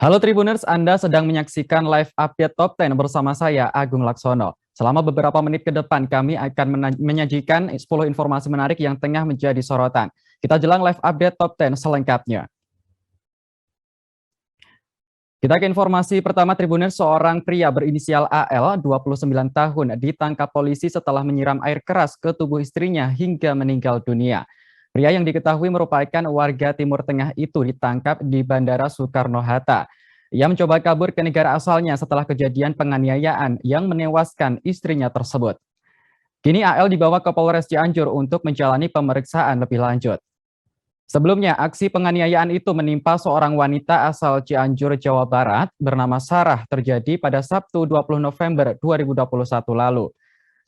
Halo Tribuners, Anda sedang menyaksikan live update Top 10 bersama saya, Agung Laksono. Selama beberapa menit ke depan, kami akan menyajikan 10 informasi menarik yang tengah menjadi sorotan. Kita jelang live update Top 10 selengkapnya. Kita ke informasi pertama, Tribuners, seorang pria berinisial AL, 29 tahun, ditangkap polisi setelah menyiram air keras ke tubuh istrinya hingga meninggal dunia. Pria yang diketahui merupakan warga Timur Tengah itu ditangkap di Bandara Soekarno-Hatta. Ia mencoba kabur ke negara asalnya setelah kejadian penganiayaan yang menewaskan istrinya tersebut. Kini AL dibawa ke Polres Cianjur untuk menjalani pemeriksaan lebih lanjut. Sebelumnya, aksi penganiayaan itu menimpa seorang wanita asal Cianjur, Jawa Barat bernama Sarah terjadi pada Sabtu 20 November 2021 lalu.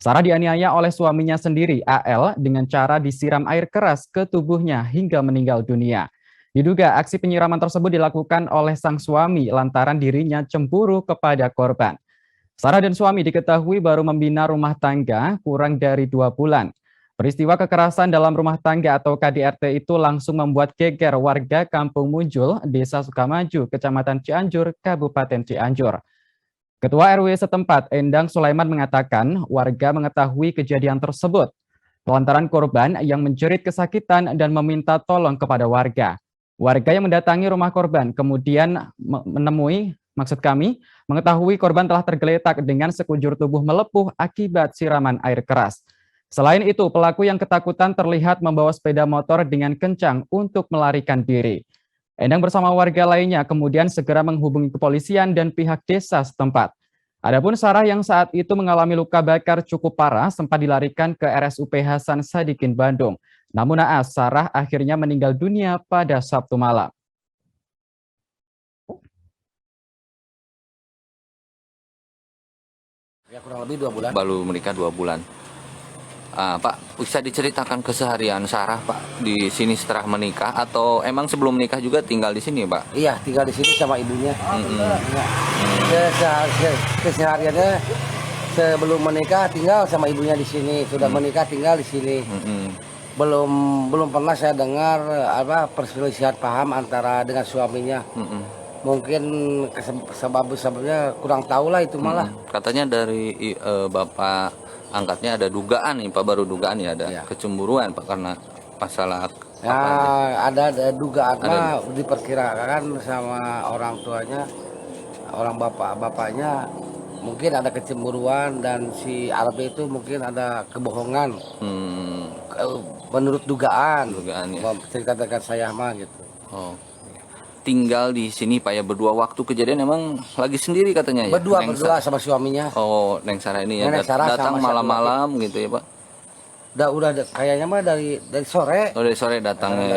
Sarah dianiaya oleh suaminya sendiri, AL, dengan cara disiram air keras ke tubuhnya hingga meninggal dunia. Diduga aksi penyiraman tersebut dilakukan oleh sang suami lantaran dirinya cemburu kepada korban. Sarah dan suami diketahui baru membina rumah tangga kurang dari 2 bulan. Peristiwa kekerasan dalam rumah tangga atau KDRT itu langsung membuat geger warga Kampung Munjul, Desa Sukamaju, Kecamatan Cianjur, Kabupaten Cianjur. Ketua RW setempat, Endang Sulaiman, mengatakan warga mengetahui kejadian tersebut lantaran korban yang menjerit kesakitan dan meminta tolong kepada warga. Warga yang mendatangi rumah korban kemudian mengetahui korban telah tergeletak dengan sekujur tubuh melepuh akibat siraman air keras. Selain itu, pelaku yang ketakutan terlihat membawa sepeda motor dengan kencang untuk melarikan diri. Endang bersama warga lainnya kemudian segera menghubungi kepolisian dan pihak desa setempat. Adapun Sarah yang saat itu mengalami luka bakar cukup parah sempat dilarikan ke RSUP Hasan Sadikin Bandung. Namun naas, Sarah akhirnya meninggal dunia pada Sabtu malam. Ya, kurang lebih 2 bulan. Baru menikah 2 bulan. Pak, bisa diceritakan keseharian Sarah, Pak, di sini setelah menikah atau emang sebelum menikah juga tinggal di sini, Pak? Iya, tinggal di sini sama ibunya. Ya. Kesehariannya sebelum menikah tinggal sama ibunya di sini, sudah menikah tinggal di sini. Belum pernah saya dengar perselisihan paham antara dengan suaminya. Mungkin sebabnya kurang tahu lah itu malah. Katanya dari Bapak angkatnya ada dugaan nih, Pak, baru dugaan ya ada kecemburuan, Pak, karena masalah ya ada dugaan mah diperkirakan sama orang tuanya, orang bapaknya mungkin ada kecemburuan dan si Arab itu mungkin ada kebohongan. Menurut dugaan ya. Cerita dekat saya mah gitu. Oh. Tinggal di sini, Pak, ya, berdua. Waktu kejadian emang lagi sendiri katanya ya? Berdua sama suaminya. Oh, Neng Sarah ini ya, datang malam-malam gitu ya, Pak? Udah kayaknya mah dari sore. Oh, dari sore datangnya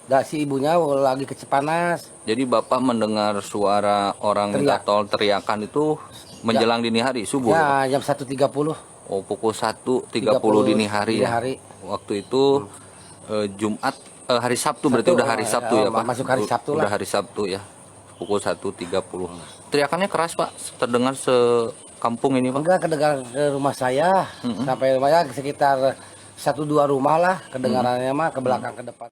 ya? Si ibunya lagi ke Cipanas. Jadi Bapak mendengar suara orang minta tol teriakan itu menjelang dini hari, subuh? Ya, jam 1.30. Oh, pukul 1.30 dini hari ya? Waktu itu Jumat, hari Sabtu berarti udah hari Sabtu ya, Pak? Masuk hari Sabtu lah. Udah hari Sabtu ya, pukul 1.30. Teriakannya keras, Pak? Terdengar sekampung ini, Pak? Enggak, kedengar ke rumah saya. Sampai rumahnya sekitar 1-2 rumah lah kedengarannya mah, ke belakang ke depan.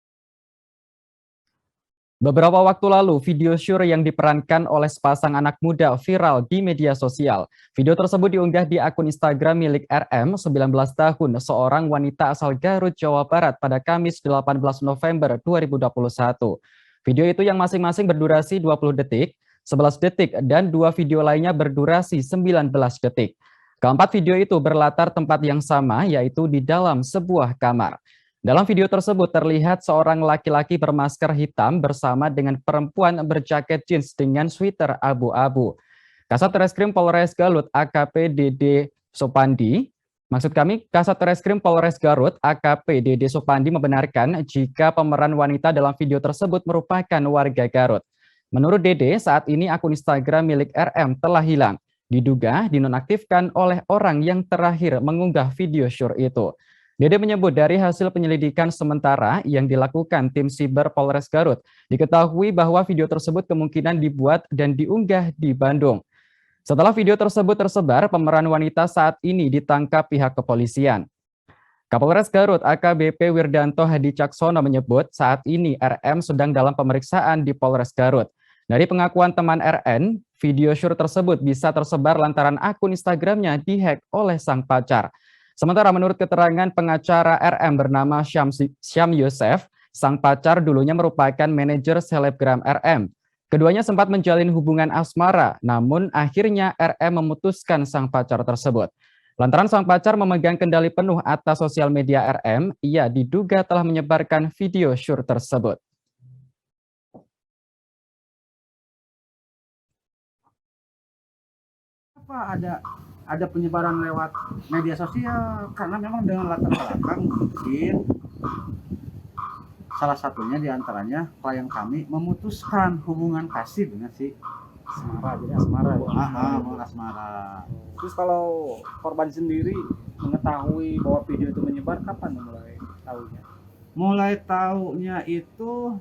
Beberapa waktu lalu, video syur yang diperankan oleh sepasang anak muda viral di media sosial. Video tersebut diunggah di akun Instagram milik RM, 19 tahun, seorang wanita asal Garut, Jawa Barat pada Kamis 18 November 2021. Video itu yang masing-masing berdurasi 20 detik, 11 detik, dan 2 video lainnya berdurasi 19 detik. Keempat video itu berlatar tempat yang sama, yaitu di dalam sebuah kamar. Dalam video tersebut terlihat seorang laki-laki bermasker hitam bersama dengan perempuan berjaket jeans dengan sweater abu-abu. Kasat Reskrim Polres Garut AKP Dede Sopandi, Kasat Reskrim Polres Garut AKP Dede Sopandi membenarkan jika pemeran wanita dalam video tersebut merupakan warga Garut. Menurut Dede, saat ini akun Instagram milik RM telah hilang, diduga dinonaktifkan oleh orang yang terakhir mengunggah video syur itu. Dede menyebut dari hasil penyelidikan sementara yang dilakukan tim Siber Polres Garut, diketahui bahwa video tersebut kemungkinan dibuat dan diunggah di Bandung. Setelah video tersebut tersebar, pemeran wanita saat ini ditangkap pihak kepolisian. Kapolres Garut AKBP Wirdanto Hadi Caksono menyebut saat ini RM sedang dalam pemeriksaan di Polres Garut. Dari pengakuan teman RN, video syur tersebut bisa tersebar lantaran akun Instagramnya dihack oleh sang pacar. Sementara menurut keterangan pengacara RM bernama Syam Yosef, sang pacar dulunya merupakan manajer selebgram RM. Keduanya sempat menjalin hubungan asmara, namun akhirnya RM memutuskan sang pacar tersebut. Lantaran sang pacar memegang kendali penuh atas sosial media RM, ia diduga telah menyebarkan video syur tersebut. Apa ada penyebaran lewat media sosial karena memang dengan latar belakang mungkin salah satunya diantaranya klien kami memutuskan hubungan kasih dengan si Asmara, jadi asmara ya. asmara. Terus kalau korban sendiri mengetahui bahwa video itu menyebar, kapan mulai tahunya? Mulai tahunya itu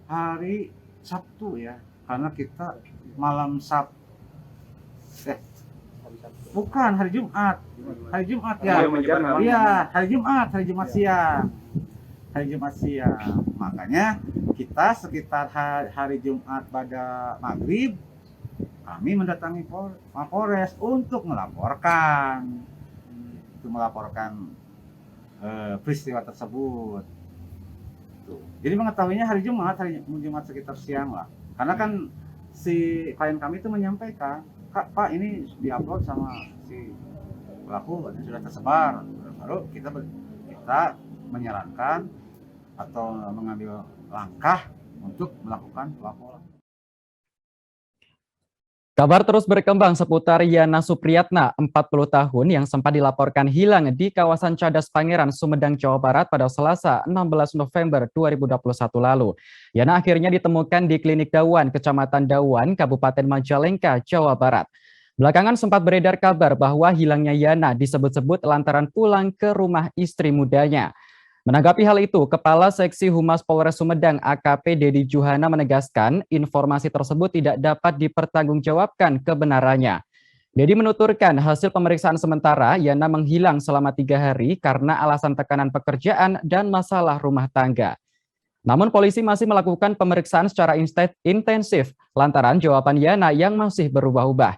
hari Sabtu ya, karena kita malam bukan hari Jumat ya. Iya, hari Jumat siang. Makanya kita sekitar hari Jumat pada maghrib kami mendatangi Mapolres untuk melaporkan peristiwa tersebut. Tuh. Jadi mengetahuinya hari Jumat sekitar siang lah. Karena kan si klien kami itu menyampaikan, Pak ini diupload sama si pelaku dan sudah tersebar. Baru kita menyarankan atau mengambil langkah untuk melakukan pelaporan. Kabar terus berkembang seputar Yana Supriyatna, 40 tahun, yang sempat dilaporkan hilang di kawasan Cadas Pangeran, Sumedang, Jawa Barat pada Selasa 16 November 2021 lalu. Yana akhirnya ditemukan di Klinik Dawan, Kecamatan Dawan, Kabupaten Majalengka, Jawa Barat. Belakangan sempat beredar kabar bahwa hilangnya Yana disebut-sebut lantaran pulang ke rumah istri mudanya. Menanggapi hal itu, Kepala Seksi Humas Polres Sumedang AKP Dedi Juhana menegaskan informasi tersebut tidak dapat dipertanggungjawabkan kebenarannya. Dedi menuturkan hasil pemeriksaan sementara Yana menghilang selama 3 hari karena alasan tekanan pekerjaan dan masalah rumah tangga. Namun polisi masih melakukan pemeriksaan secara intensif lantaran jawaban Yana yang masih berubah-ubah.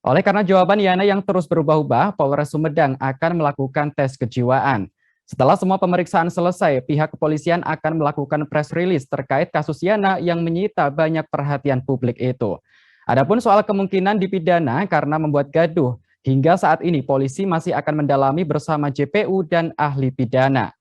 Oleh karena jawaban Yana yang terus berubah-ubah, Polres Sumedang akan melakukan tes kejiwaan. Setelah semua pemeriksaan selesai, pihak kepolisian akan melakukan press release terkait kasus Yana yang menyita banyak perhatian publik itu. Adapun soal kemungkinan dipidana karena membuat gaduh, hingga saat ini polisi masih akan mendalami bersama JPU dan ahli pidana.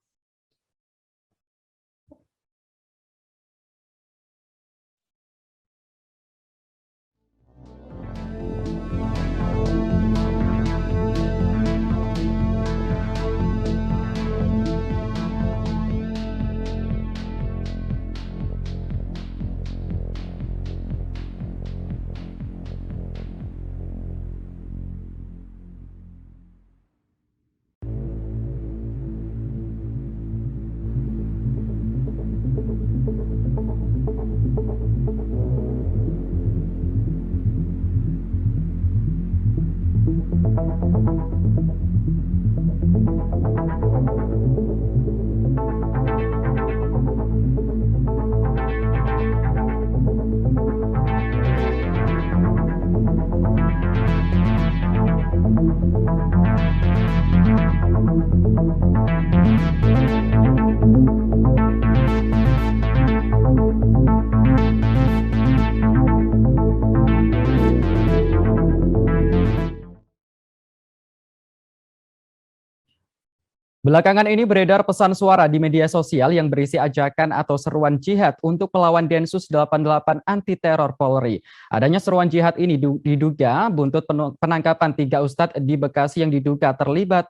Belakangan ini beredar pesan suara di media sosial yang berisi ajakan atau seruan jihad untuk melawan Densus 88 anti teror Polri. Adanya seruan jihad ini diduga buntut penangkapan 3 ustadz di Bekasi yang diduga terlibat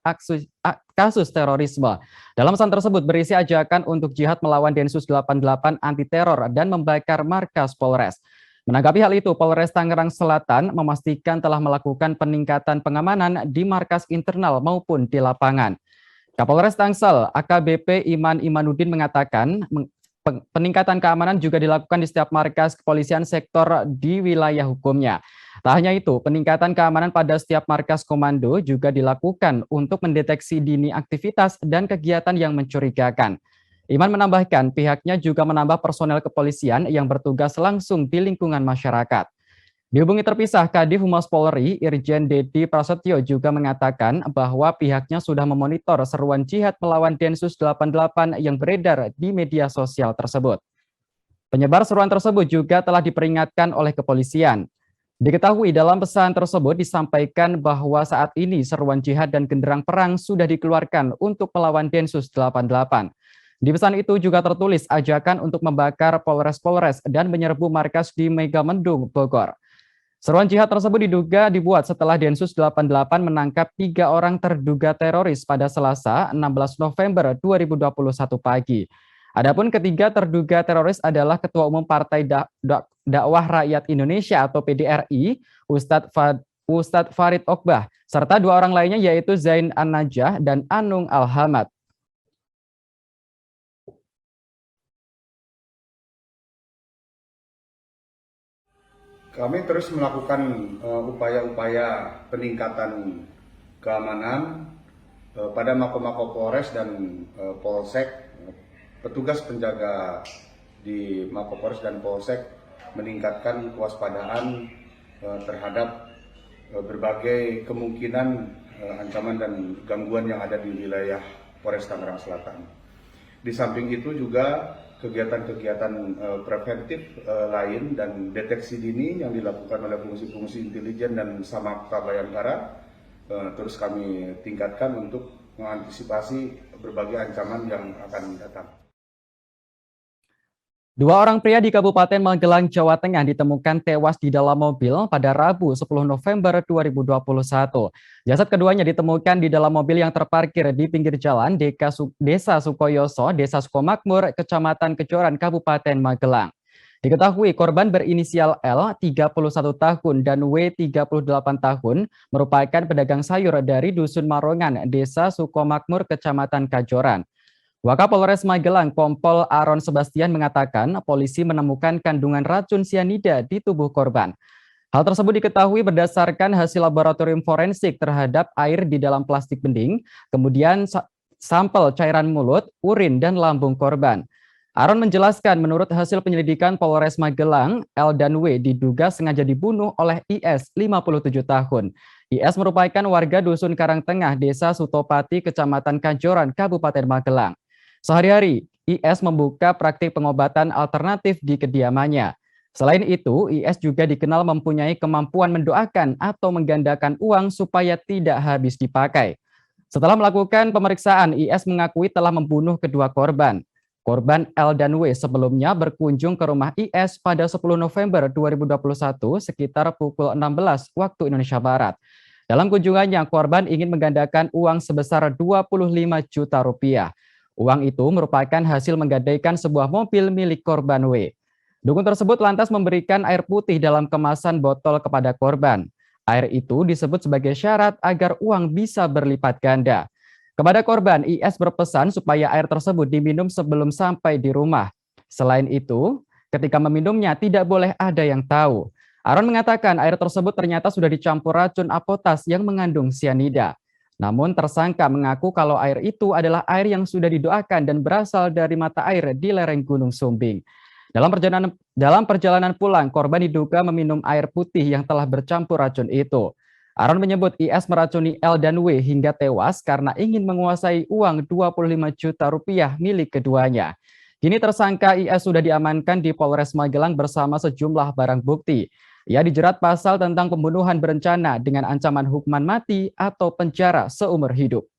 kasus terorisme. Dalam pesan tersebut berisi ajakan untuk jihad melawan Densus 88 anti teror dan membakar markas Polres. Menanggapi hal itu, Polres Tangerang Selatan memastikan telah melakukan peningkatan pengamanan di markas internal maupun di lapangan. Kapolres Tangsel, AKBP Iman Imanuddin mengatakan peningkatan keamanan juga dilakukan di setiap markas kepolisian sektor di wilayah hukumnya. Tak hanya itu, peningkatan keamanan pada setiap markas komando juga dilakukan untuk mendeteksi dini aktivitas dan kegiatan yang mencurigakan. Iman menambahkan pihaknya juga menambah personel kepolisian yang bertugas langsung di lingkungan masyarakat. Dihubungi terpisah, Kadif Humas Polri, Irjen Dedi Prasetyo juga mengatakan bahwa pihaknya sudah memonitor seruan jihad melawan Densus 88 yang beredar di media sosial tersebut. Penyebar seruan tersebut juga telah diperingatkan oleh kepolisian. Diketahui dalam pesan tersebut disampaikan bahwa saat ini seruan jihad dan genderang perang sudah dikeluarkan untuk melawan Densus 88. Di pesan itu juga tertulis ajakan untuk membakar Polres-Polres dan menyerbu markas di Megamendung, Bogor. Seruan jihad tersebut diduga dibuat setelah Densus 88 menangkap 3 orang terduga teroris pada Selasa 16 November 2021 pagi. Adapun ketiga terduga teroris adalah Ketua Umum Partai Dakwah Rakyat Indonesia atau PDRI, Ustadz Farid Okbah, serta 2 orang lainnya yaitu Zain An-Najah dan Anung Al-Hamad. Kami terus melakukan upaya-upaya peningkatan keamanan pada Mako-Mako Polres dan Polsek. Petugas penjaga di Mako Polres dan Polsek meningkatkan kewaspadaan terhadap berbagai kemungkinan ancaman dan gangguan yang ada di wilayah Polres Tangerang Selatan. Di samping itu juga kegiatan-kegiatan preventif lain dan deteksi dini yang dilakukan oleh fungsi-fungsi intelijen dan Samapta Bayangkara terus kami tingkatkan untuk mengantisipasi berbagai ancaman yang akan datang. 2 orang pria di Kabupaten Magelang, Jawa Tengah ditemukan tewas di dalam mobil pada Rabu 10 November 2021. Jasad keduanya ditemukan di dalam mobil yang terparkir di pinggir jalan Desa Sukoyoso, Desa Sukomakmur, Kecamatan Kejoran, Kabupaten Magelang. Diketahui korban berinisial L, 31 tahun, dan W, 38 tahun, merupakan pedagang sayur dari Dusun Marongan, Desa Sukomakmur, Kecamatan Kajoran. Wakapolres Magelang, Kompol Aron Sebastian mengatakan polisi menemukan kandungan racun sianida di tubuh korban. Hal tersebut diketahui berdasarkan hasil laboratorium forensik terhadap air di dalam plastik bening, kemudian sampel cairan mulut, urin, dan lambung korban. Aron menjelaskan menurut hasil penyelidikan Polres Magelang, L dan W diduga sengaja dibunuh oleh IS 57 tahun. IS merupakan warga Dusun Karangtengah, Desa Sutopati, Kecamatan Kajoran, Kabupaten Magelang. Sehari-hari, IS membuka praktik pengobatan alternatif di kediamannya. Selain itu, IS juga dikenal mempunyai kemampuan mendoakan atau menggandakan uang supaya tidak habis dipakai. Setelah melakukan pemeriksaan, IS mengakui telah membunuh kedua korban. Korban L dan W sebelumnya berkunjung ke rumah IS pada 10 November 2021 sekitar pukul 16 waktu Indonesia Barat. Dalam kunjungannya, korban ingin menggandakan uang sebesar 25 juta rupiah. Uang itu merupakan hasil menggadaikan sebuah mobil milik korban W. Dukun tersebut lantas memberikan air putih dalam kemasan botol kepada korban. Air itu disebut sebagai syarat agar uang bisa berlipat ganda. Kepada korban, IS berpesan supaya air tersebut diminum sebelum sampai di rumah. Selain itu, ketika meminumnya tidak boleh ada yang tahu. Aron mengatakan air tersebut ternyata sudah dicampur racun apotas yang mengandung sianida. Namun tersangka mengaku kalau air itu adalah air yang sudah didoakan dan berasal dari mata air di lereng Gunung Sumbing. Dalam perjalanan pulang, korban diduga meminum air putih yang telah bercampur racun itu. Aron menyebut IS meracuni L dan W hingga tewas karena ingin menguasai uang 25 juta rupiah milik keduanya. Kini tersangka IS sudah diamankan di Polres Magelang bersama sejumlah barang bukti. Ia dijerat pasal tentang pembunuhan berencana dengan ancaman hukuman mati atau penjara seumur hidup.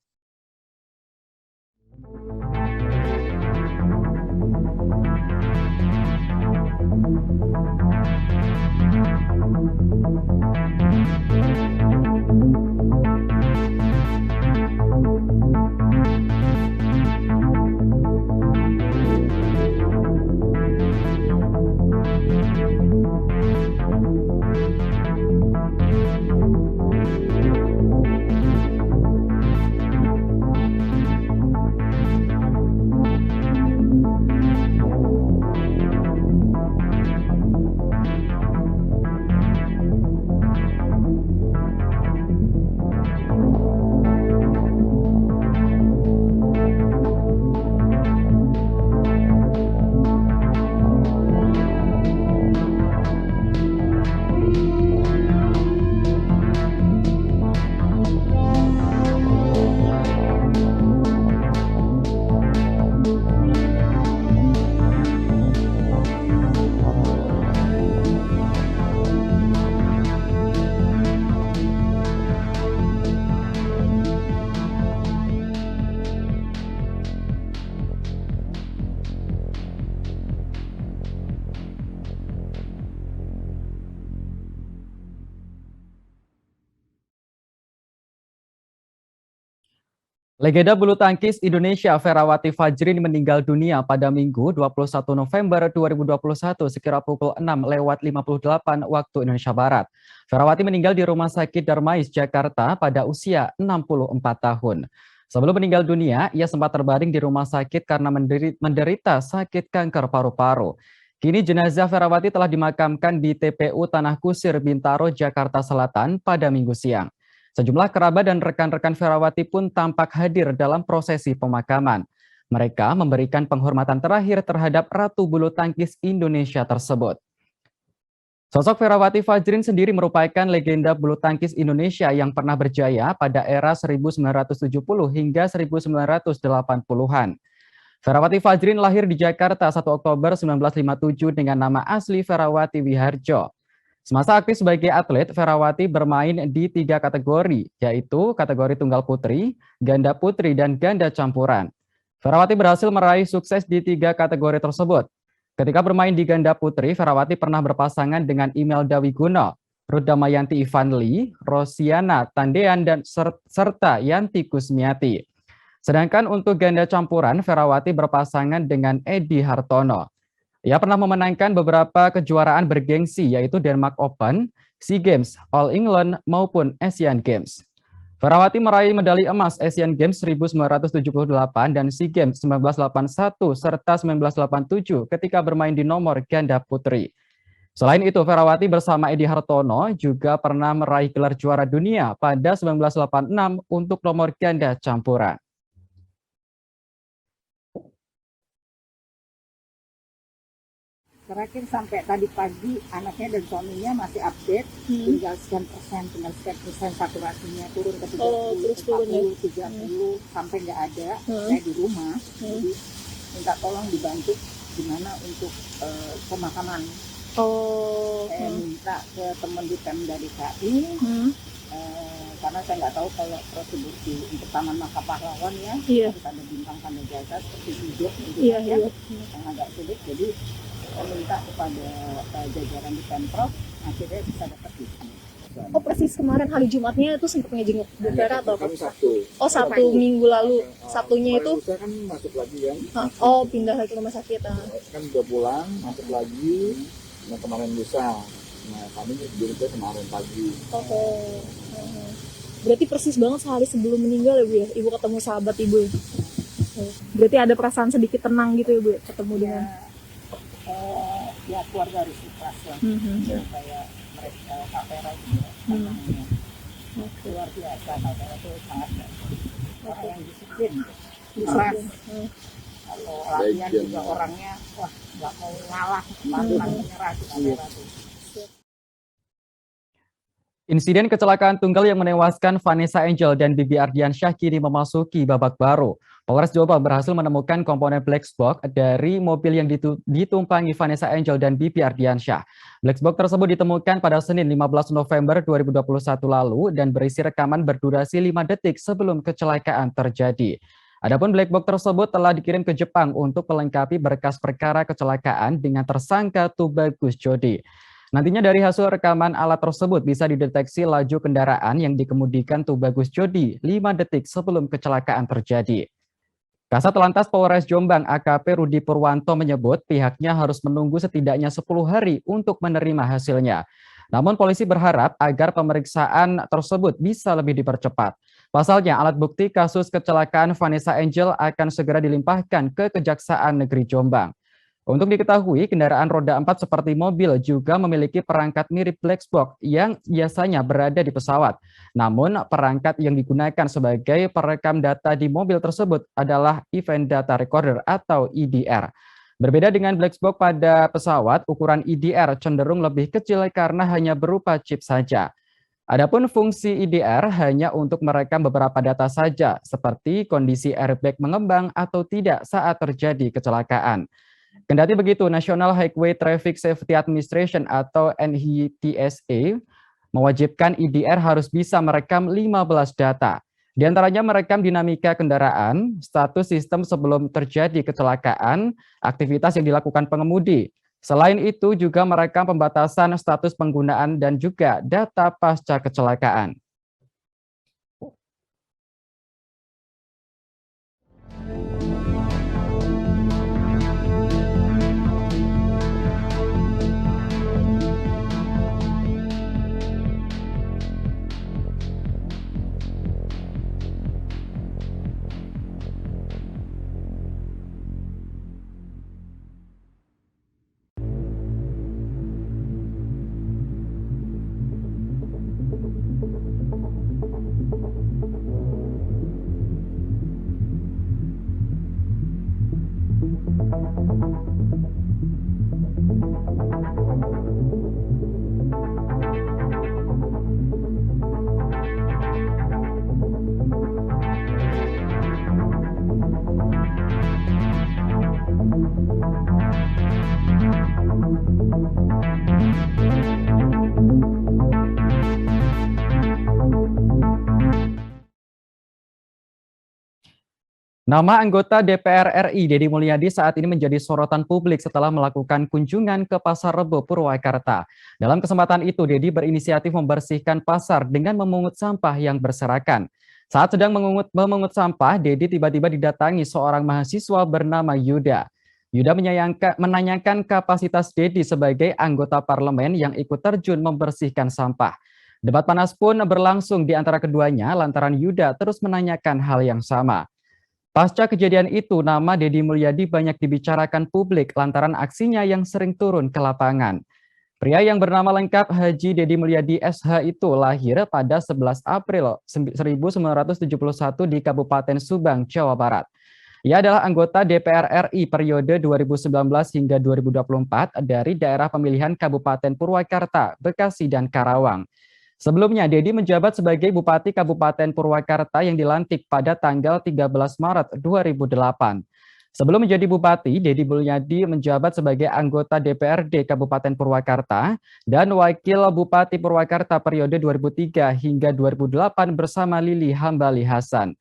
Legenda bulu tangkis Indonesia Ferawati Fajrin meninggal dunia pada Minggu 21 November 2021 sekira pukul 6:58 waktu Indonesia Barat. Ferawati meninggal di Rumah Sakit Darmais, Jakarta pada usia 64 tahun. Sebelum meninggal dunia, ia sempat terbaring di rumah sakit karena menderita sakit kanker paru-paru. Kini jenazah Ferawati telah dimakamkan di TPU Tanah Kusir, Bintaro, Jakarta Selatan pada Minggu siang. Sejumlah kerabat dan rekan-rekan Ferawati pun tampak hadir dalam prosesi pemakaman. Mereka memberikan penghormatan terakhir terhadap Ratu Bulu Tangkis Indonesia tersebut. Sosok Ferawati Fajrin sendiri merupakan legenda bulu tangkis Indonesia yang pernah berjaya pada era 1970 hingga 1980-an. Ferawati Fajrin lahir di Jakarta 1 Oktober 1957 dengan nama asli Ferawati Wiharjo. Semasa aktif sebagai atlet, Ferawati bermain di 3 kategori, yaitu kategori tunggal putri, ganda putri, dan ganda campuran. Ferawati berhasil meraih sukses di 3 kategori tersebut. Ketika bermain di ganda putri, Ferawati pernah berpasangan dengan Imelda Wiguno, Ruth Damayanti Ivanli, Rosiana Tandean, dan serta Yanti Kusmiati. Sedangkan untuk ganda campuran, Ferawati berpasangan dengan Edi Hartono. Ia pernah memenangkan beberapa kejuaraan bergengsi yaitu Denmark Open, SEA Games, All England, maupun Asian Games. Ferawati meraih medali emas Asian Games 1978 dan SEA Games 1981 serta 1987 ketika bermain di nomor ganda putri. Selain itu, Ferawati bersama Edi Hartono juga pernah meraih gelar juara dunia pada 1986 untuk nomor ganda campuran. Terakhir sampai tadi pagi anaknya dan suaminya masih update, tinggal sekian persen saturasinya turun ke 30, 40, 30 sampai nggak ada. Saya di rumah, jadi minta tolong dibantu gimana untuk pemakaman. Saya minta ke teman di Pemda DKI, karena saya nggak tahu kalau prosedur untuk Taman Makam Pahlawan ya, harus ada bintang tanda jasa seperti hidup yang agak sulit, jadi saya minta kepada jajaran di Pemprov akhirnya bisa dapat itu. Oh, persis kemarin hari Jumatnya itu sempat ngejenguk Bu Vera atau apa? Sabtu. Oh, Sabtu minggu lalu. Sabtunya itu Saya kan masuk lagi kan. oh, pindah lagi ke rumah sakit. Kan udah pulang, masuk lagi. Nah, kemarin lusa. Nah, kami juga kemarin pagi. Oke. Berarti persis banget sehari sebelum meninggal ya, Bu ya? Ibu ketemu sahabat Ibu. Berarti ada perasaan sedikit tenang gitu ya, Bu, ketemu dengan ya keluarga harus ikhlas lah. Kayak mereka Kak Vera juga luar biasa. Kak Vera itu sangat orang yang disiplin, keras. Kalau latihan juga orangnya wah nggak mau ngalah, pantang menyerah Kak Vera tuh. Insiden kecelakaan tunggal yang menewaskan Vanessa Angel dan Bibi Ardiansyah kini memasuki babak baru. Polres Jombang berhasil menemukan komponen black box dari mobil yang ditumpangi Vanessa Angel dan Bibi Ardiansyah. Black box tersebut ditemukan pada Senin 15 November 2021 lalu dan berisi rekaman berdurasi 5 detik sebelum kecelakaan terjadi. Adapun black box tersebut telah dikirim ke Jepang untuk melengkapi berkas perkara kecelakaan dengan tersangka Tubagus Jodi. Nantinya dari hasil rekaman alat tersebut bisa dideteksi laju kendaraan yang dikemudikan Tubagus Jodi 5 detik sebelum kecelakaan terjadi. Kasat Lantas Polres Jombang AKP Rudi Purwanto menyebut pihaknya harus menunggu setidaknya 10 hari untuk menerima hasilnya. Namun polisi berharap agar pemeriksaan tersebut bisa lebih dipercepat. Pasalnya alat bukti kasus kecelakaan Vanessa Angel akan segera dilimpahkan ke Kejaksaan Negeri Jombang. Untuk diketahui, kendaraan roda 4 seperti mobil juga memiliki perangkat mirip black box yang biasanya berada di pesawat. Namun, perangkat yang digunakan sebagai perekam data di mobil tersebut adalah Event Data Recorder atau EDR. Berbeda dengan black box pada pesawat, ukuran EDR cenderung lebih kecil karena hanya berupa chip saja. Adapun fungsi EDR hanya untuk merekam beberapa data saja, seperti kondisi airbag mengembang atau tidak saat terjadi kecelakaan. Kendati begitu, National Highway Traffic Safety Administration atau NHTSA mewajibkan EDR harus bisa merekam 15 data. Di antaranya merekam dinamika kendaraan, status sistem sebelum terjadi kecelakaan, aktivitas yang dilakukan pengemudi. Selain itu juga merekam pembatasan status penggunaan dan juga data pasca kecelakaan. Nama anggota DPR RI Deddy Mulyadi saat ini menjadi sorotan publik setelah melakukan kunjungan ke Pasar Rebo Purwakarta. Dalam kesempatan itu, Deddy berinisiatif membersihkan pasar dengan memungut sampah yang berserakan. Saat sedang memungut sampah, Deddy tiba-tiba didatangi seorang mahasiswa bernama Yuda. Yuda menanyakan kapasitas Deddy sebagai anggota parlemen yang ikut terjun membersihkan sampah. Debat panas pun berlangsung di antara keduanya lantaran Yuda terus menanyakan hal yang sama. Pasca kejadian itu, nama Deddy Mulyadi banyak dibicarakan publik lantaran aksinya yang sering turun ke lapangan. Pria yang bernama lengkap Haji Deddy Mulyadi SH itu lahir pada 11 April 1971 di Kabupaten Subang, Jawa Barat. Ia adalah anggota DPR RI periode 2019 hingga 2024 dari daerah pemilihan Kabupaten Purwakarta, Bekasi, dan Karawang. Sebelumnya, Deddy menjabat sebagai Bupati Kabupaten Purwakarta yang dilantik pada tanggal 13 Maret 2008. Sebelum menjadi Bupati, Deddy Mulyadi menjabat sebagai anggota DPRD Kabupaten Purwakarta dan Wakil Bupati Purwakarta periode 2003 hingga 2008 bersama Lili Hambali Hasan.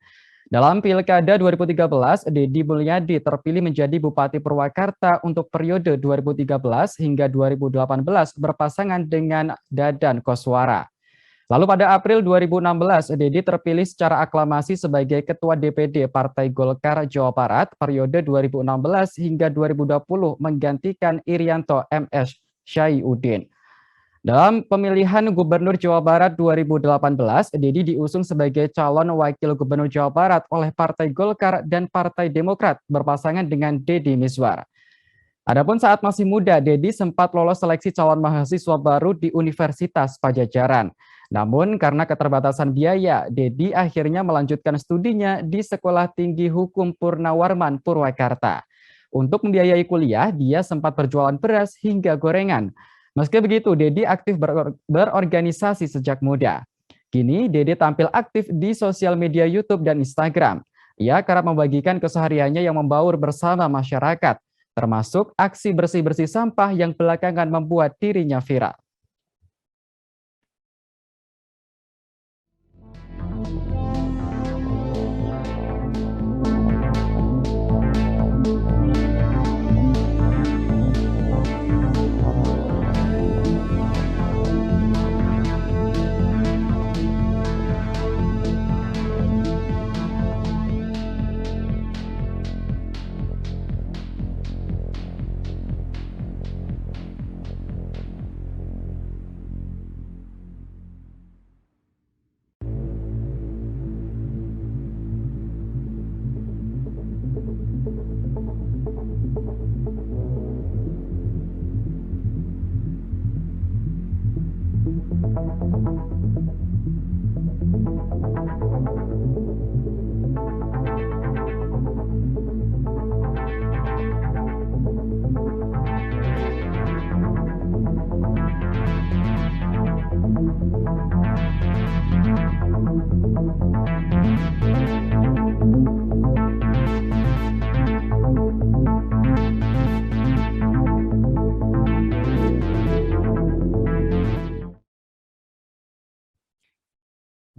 Dalam Pilkada 2013, Deddy Mulyadi terpilih menjadi Bupati Purwakarta untuk periode 2013 hingga 2018 berpasangan dengan Dadan Koswara. Lalu pada April 2016, Deddy terpilih secara aklamasi sebagai Ketua DPD Partai Golkar Jawa Barat periode 2016 hingga 2020 menggantikan Irianto MS Syaiuddin. Dalam pemilihan Gubernur Jawa Barat 2018, Deddy diusung sebagai calon Wakil Gubernur Jawa Barat oleh Partai Golkar dan Partai Demokrat berpasangan dengan Deddy Mizwar. Adapun saat masih muda, Deddy sempat lolos seleksi calon mahasiswa baru di Universitas Pajajaran. Namun karena keterbatasan biaya, Deddy akhirnya melanjutkan studinya di Sekolah Tinggi Hukum Purnawarman Purwakarta. Untuk membiayai kuliah, dia sempat berjualan beras hingga gorengan. Meski begitu, Deddy aktif berorganisasi sejak muda. Kini, Deddy tampil aktif di sosial media YouTube dan Instagram. Ia kerap membagikan kesehariannya yang membaur bersama masyarakat, termasuk aksi bersih-bersih sampah yang belakangan membuat dirinya viral.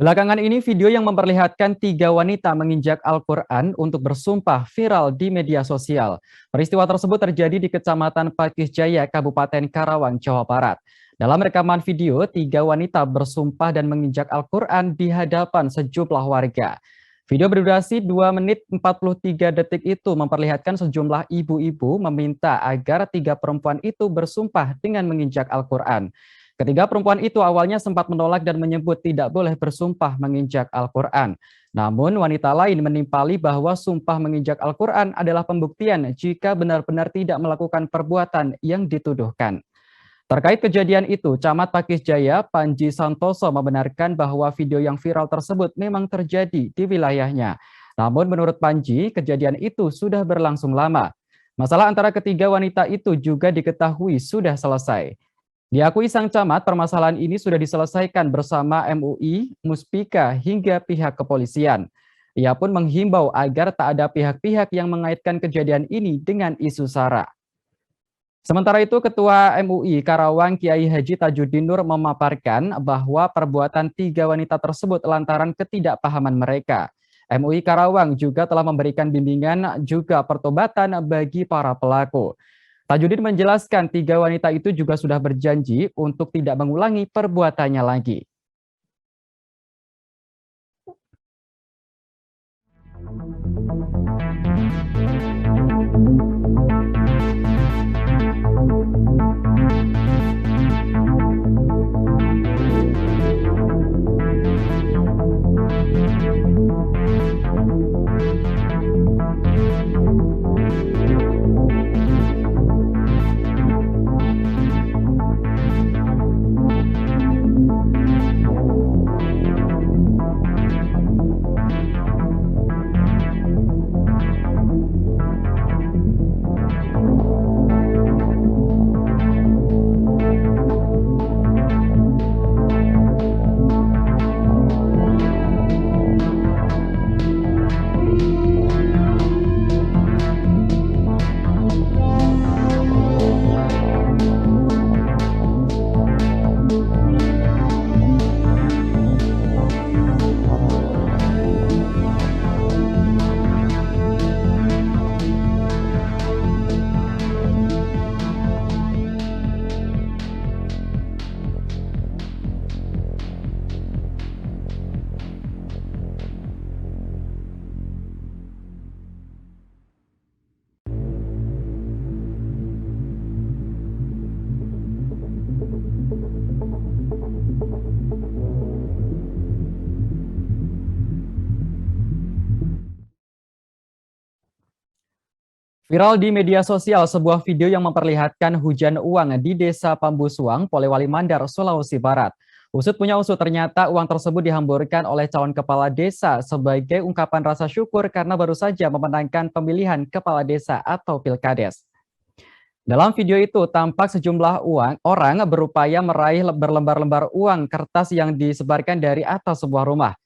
Belakangan ini video yang memperlihatkan 3 wanita menginjak Al-Quran untuk bersumpah viral di media sosial. Peristiwa tersebut terjadi di Kecamatan Pakis Jaya, Kabupaten Karawang, Jawa Barat. Dalam rekaman video, 3 wanita bersumpah dan menginjak Al-Quran di hadapan sejumlah warga. Video berdurasi 2 menit 43 detik itu memperlihatkan sejumlah ibu-ibu meminta agar 3 perempuan itu bersumpah dengan menginjak Al-Quran. Ketiga perempuan itu awalnya sempat menolak dan menyebut tidak boleh bersumpah menginjak Al-Quran. Namun wanita lain menimpali bahwa sumpah menginjak Al-Quran adalah pembuktian jika benar-benar tidak melakukan perbuatan yang dituduhkan. Terkait kejadian itu, Camat Pakis Jaya Panji Santoso membenarkan bahwa video yang viral tersebut memang terjadi di wilayahnya. Namun menurut Panji, kejadian itu sudah berlangsung lama. Masalah antara ketiga wanita itu juga diketahui sudah selesai. Diakui sang camat, permasalahan ini sudah diselesaikan bersama MUI, Muspika, hingga pihak kepolisian. Ia pun menghimbau agar tak ada pihak-pihak yang mengaitkan kejadian ini dengan isu SARA. Sementara itu, Ketua MUI Karawang Kiai Haji Tajuddin Nur memaparkan bahwa perbuatan 3 wanita tersebut lantaran ketidakpahaman mereka. MUI Karawang juga telah memberikan bimbingan juga pertobatan bagi para pelaku. Tajuddin menjelaskan 3 wanita itu juga sudah berjanji untuk tidak mengulangi perbuatannya lagi. Viral di media sosial sebuah video yang memperlihatkan hujan uang di Desa Pambusuang, Polewali Mandar, Sulawesi Barat. Usut punya usut, ternyata uang tersebut dihamburkan oleh calon kepala desa sebagai ungkapan rasa syukur karena baru saja memenangkan pemilihan kepala desa atau Pilkades. Dalam video itu tampak sejumlah orang berupaya meraih berlembar-lembar uang kertas yang disebarkan dari atas sebuah rumah.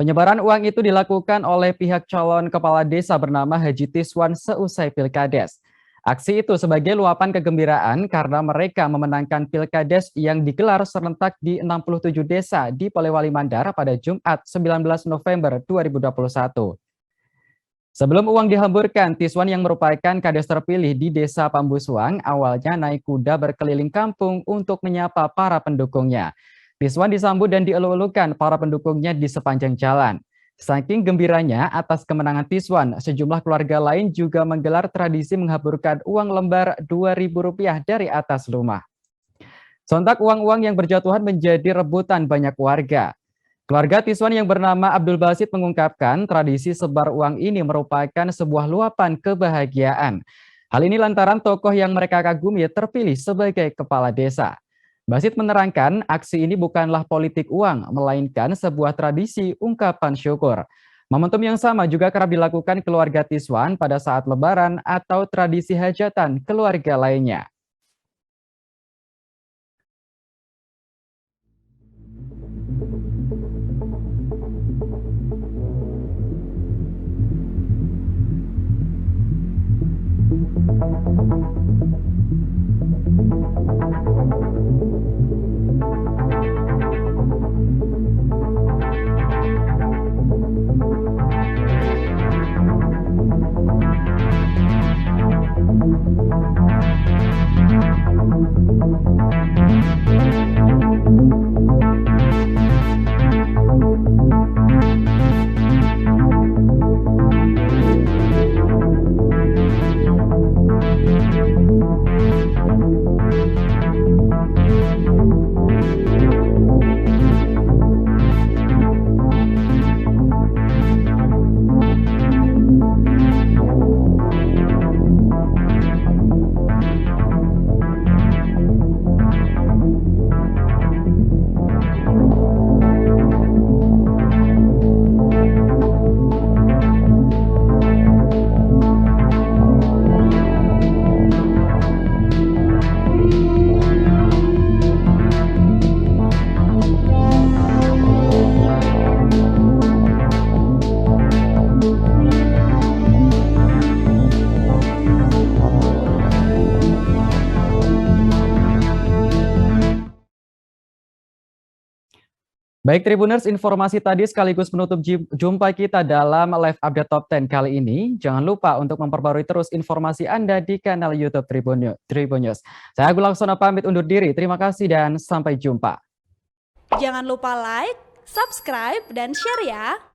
Penyebaran uang itu dilakukan oleh pihak calon kepala desa bernama Haji Tiswan seusai Pilkades. Aksi itu sebagai luapan kegembiraan karena mereka memenangkan Pilkades yang digelar serentak di 67 desa di Polewali Mandar pada Jumat 19 November 2021. Sebelum uang dihamburkan, Tiswan yang merupakan kades terpilih di Desa Pambusuang awalnya naik kuda berkeliling kampung untuk menyapa para pendukungnya. Tiswan disambut dan dielu-elukan para pendukungnya di sepanjang jalan. Saking gembiranya atas kemenangan Tiswan, sejumlah keluarga lain juga menggelar tradisi menghamburkan uang lembar Rp2.000 dari atas rumah. Sontak uang-uang yang berjatuhan menjadi rebutan banyak warga. Keluarga Tiswan yang bernama Abdul Basit mengungkapkan tradisi sebar uang ini merupakan sebuah luapan kebahagiaan. Hal ini lantaran tokoh yang mereka kagumi terpilih sebagai kepala desa. Basit menerangkan aksi ini bukanlah politik uang, melainkan sebuah tradisi ungkapan syukur. Momentum yang sama juga kerap dilakukan keluarga Tiswan pada saat lebaran atau tradisi hajatan keluarga lainnya. Baik Tribuners, informasi tadi sekaligus menutup jumpa kita dalam live update top 10 kali ini. Jangan lupa untuk memperbarui terus informasi Anda di kanal YouTube Tribun News. Saya Agung Laksono pamit undur diri. Terima kasih dan sampai jumpa. Jangan lupa like, subscribe, dan share ya.